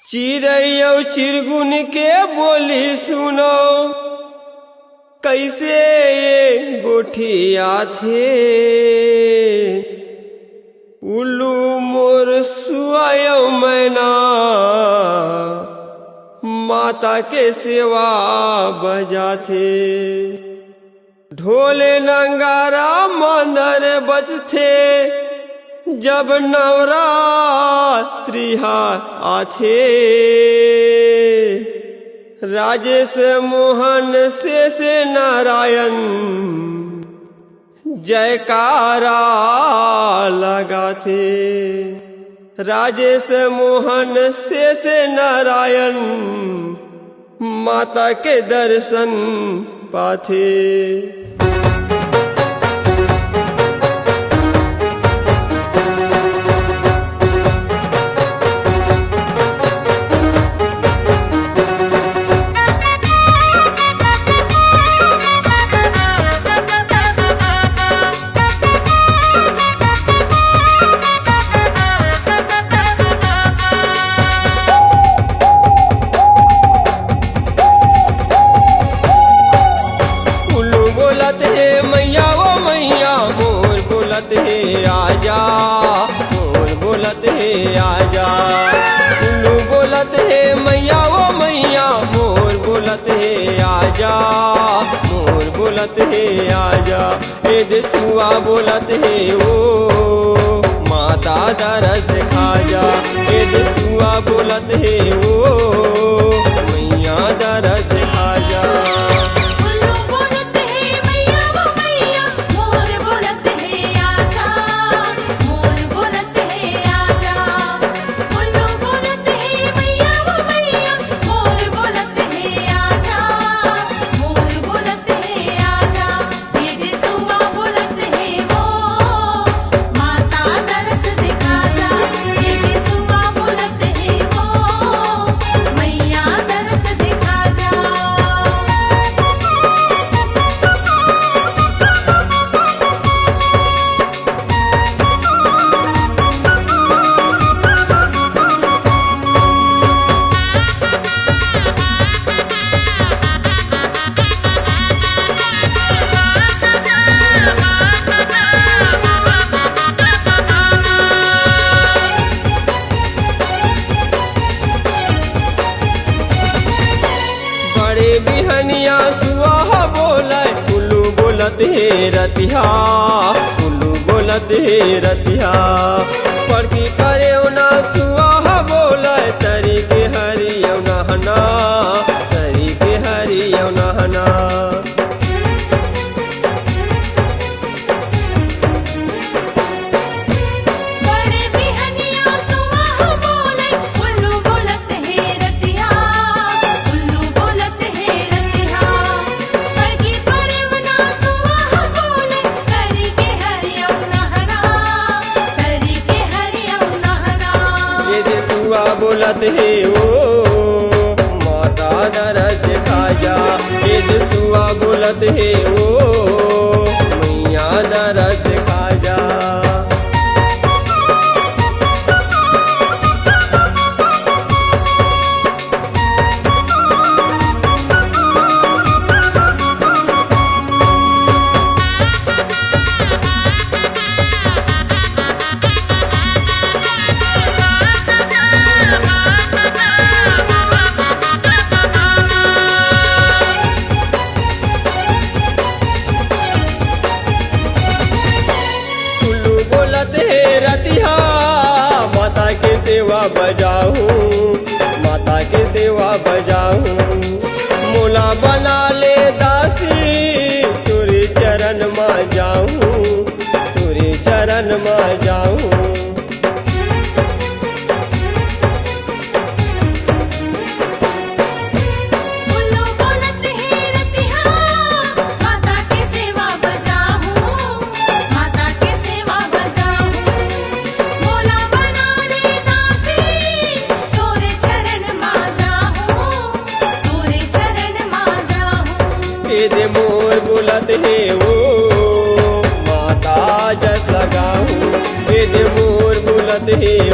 चिड़ैया चिरगुन के बोली सुनो, कैसे ये गोठिया थे। उल्लू मोर सुआयो मैना, माता के सेवा बजा थे। ढोले नंगारा मंदर बजथे, जब नवरात्रि आथे। राजेश मोहन से नारायण जयकारा लगाथे। राजेश मोहन से नारायण माता के दर्शन पाथे। आजा मोर बोलत है आजा, उल्लू बोलत है मैया वो मैया, मोर बोलत है आजा, मोर बोलत है आजा। ए देसुआ बोलत है ओ माता दरस खा जा। ए देसुआ बोलत है ओ मैया दरस खा जा। बिहनिया सुहा बोले, उल्लू बोलत है रतिहा, उल्लू बोलत है रतिहा। पड़की करे ना सुहा बोले, तरी के हरियौ नहना, तरी के हरियौ नहना। बोलत है ओ माता दरस खा जा। ए देसुआ बोलत है ओ मैया दरस खा जा। रतिहा माता के सेवा बजाऊं, माता के सेवा बजाऊं। मोला बना ले दासी, तुरे चरण में जाऊं, तुरे चरण में जाऊं। दे मोर बोलत है ओ माता जस लगाऊं। दे मोर बोलत है ओ